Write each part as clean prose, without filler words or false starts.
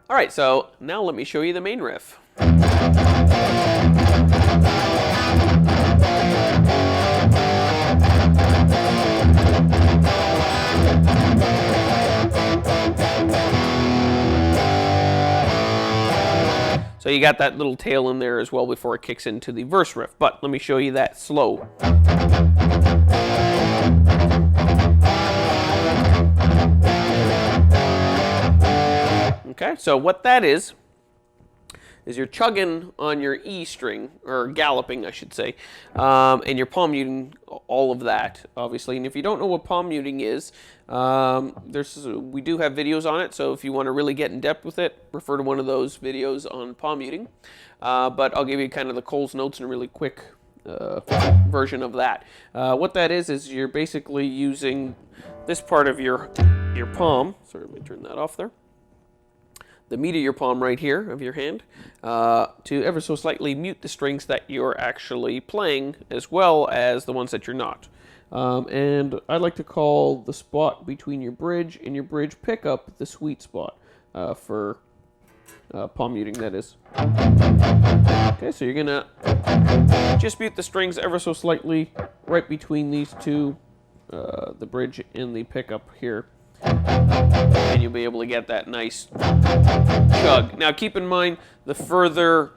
All right, so now let me show you the main riff. So you got that little tail in there as well before it kicks into the verse riff, but let me show you that slow. Okay, so what that is you're chugging on your E string, or galloping, I should say, and you're palm muting all of that, obviously. And if you don't know what palm muting is, we do have videos on it, so if you want to really get in depth with it, refer to one of those videos on palm muting. But I'll give you kind of the Cole's notes and a really quick version of that. What that is you're basically using this part of your palm. Sorry, let me turn that off there. The meat of your palm right here of your hand, to ever so slightly mute the strings that you're actually playing, as well as the ones that you're not. And I like to call the spot between your bridge and your bridge pickup the sweet spot for palm muting, that is. Okay, so you're gonna just mute the strings ever so slightly right between these two, the bridge and the pickup here. And you'll be able to get that nice chug. Now keep in mind, the further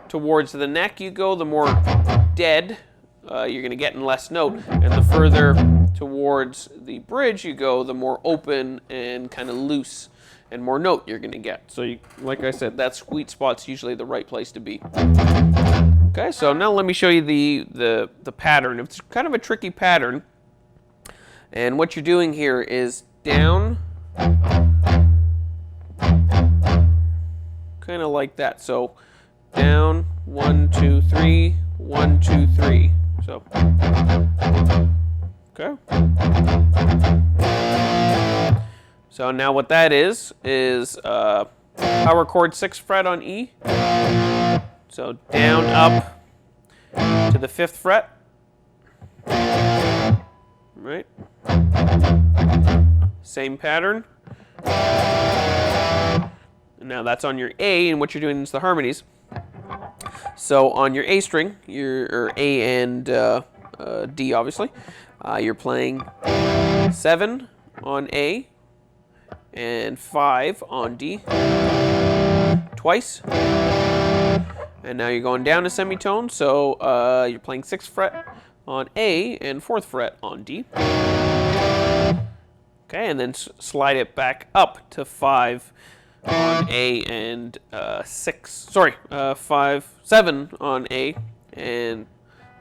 towards the neck you go, the more dead you're going to get in less note. And the further towards the bridge you go, the more open and kind of loose and more note you're going to get. So like I said, that sweet spot's usually the right place to be. Okay, so now let me show you the pattern. It's kind of a tricky pattern. And what you're doing here is down, kind of like that. So down, 1, 2, 3, 1, 2, 3. So, okay. So now what that is power chord 6th fret on E. So down, up to the 5th fret. Right. Same pattern. And now that's on your A, and what you're doing is the harmonies. So on your A string, or A and D, obviously, you're playing 7 on A and 5 on D twice. And now you're going down a semitone, so you're playing 6th fret on A and 4th fret on D. Okay, and then slide it back up to 5 on A and 7 on A and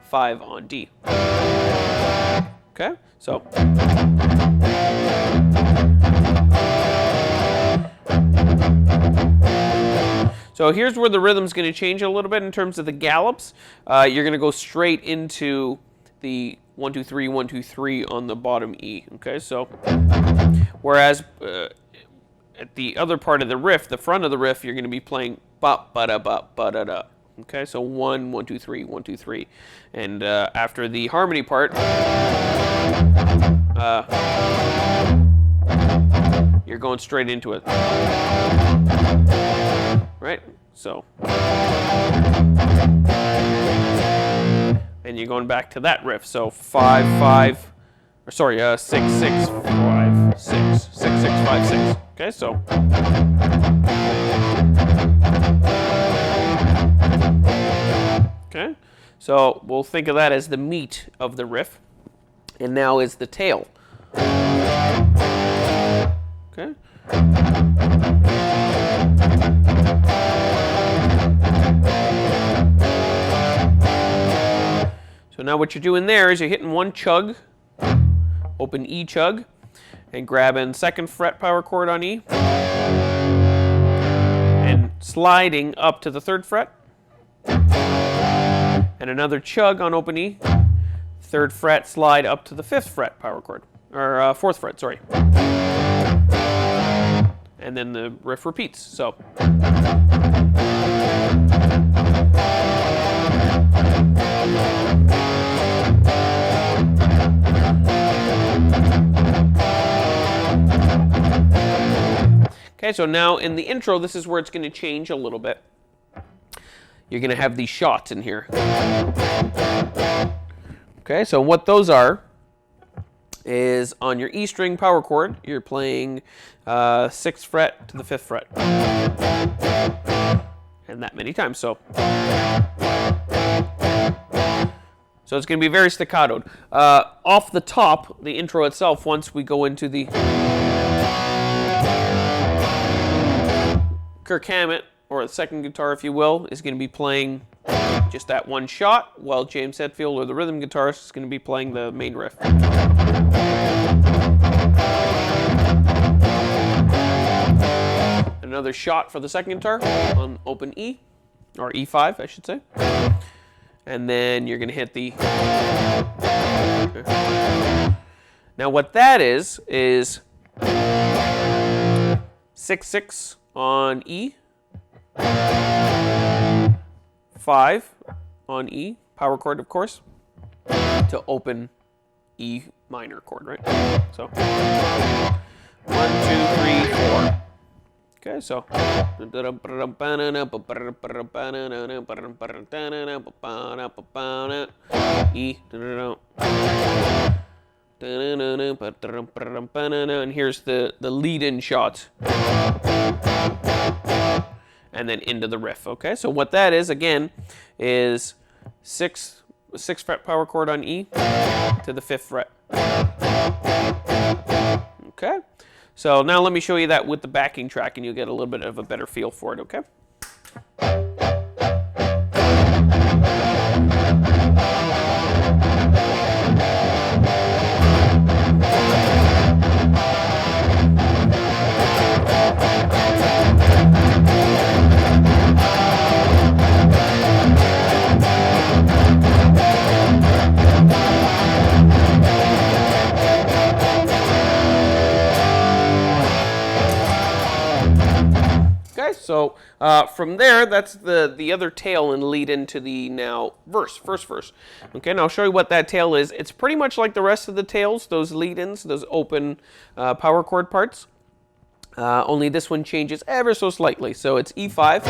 5 on D. Okay, so here's where the rhythm's going to change a little bit in terms of the gallops. You're going to go straight into the 1, 2, 3, 1, 2, 3 on the bottom E. Okay, so whereas at the other part of the riff, the front of the riff, you're going to be playing ba ba da ba ba da da. Okay, so 1, 1, 2, 3, 1, 2, 3, and after the harmony part, you're going straight into it. Right? So, and you're going back to that riff. So 5, 5, or sorry, 6, 6, 5, 6, 6, 6, 5, 6. Okay, so. Okay, so we'll think of that as the meat of the riff, and now is the tail. Okay. So now what you're doing there is you're hitting one chug, open E chug, and grabbing 2nd fret power chord on E, and sliding up to the 3rd fret, and another chug on open E, 3rd fret, slide up to the 5th fret power chord, or 4th fret, sorry. And then the riff repeats, so. Okay, so now in the intro, this is where it's going to change a little bit. You're going to have these shots in here. Okay, so what those are is on your E string power chord, you're playing 6th fret to the 5th fret. And that many times, so it's going to be very staccatoed. Off the top, the intro itself, once we go into the Kirk Hammett, or the second guitar, if you will, is going to be playing just that one shot, while James Hetfield, or the rhythm guitarist, is going to be playing the main riff. Another shot for the second guitar on open E, or E5, I should say. And then you're going to hit the... Now what that is 6/6 on E, 5 on E, power chord of course, to open E minor chord, right? So 1, 2, 3, 4. Okay, so E, and here's the lead-in shot, and then into the riff. Okay, so what that is again is 6th fret power chord on E to the 5th fret. Okay, so now let me show you that with the backing track, and you'll get a little bit of a better feel for it. Okay. So from there, that's the other tail and lead into the now first verse. Okay, now I'll show you what that tail is. It's pretty much like the rest of the tails, those lead-ins, those open power chord parts. Only this one changes ever so slightly. So it's E5,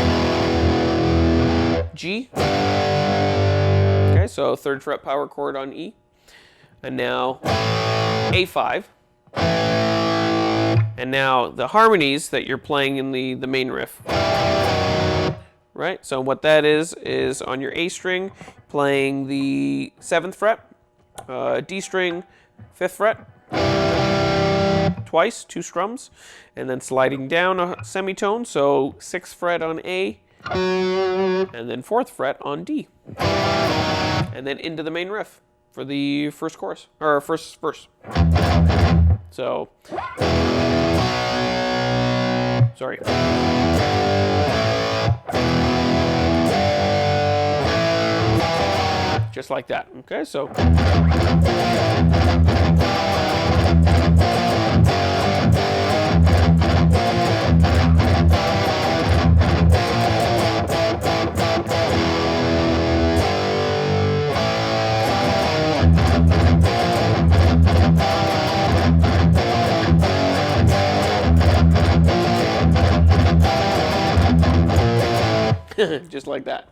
G. Okay, so 3rd fret power chord on E. And now A5. And now the harmonies that you're playing in the main riff. Right? So what that is on your A string, playing the 7th fret, D string, 5th fret, twice, 2 strums, and then sliding down a semitone, so 6th fret on A, and then 4th fret on D. And then into the main riff for the first chorus, or first verse. So, sorry. Just like that. Okay, so. Just like that.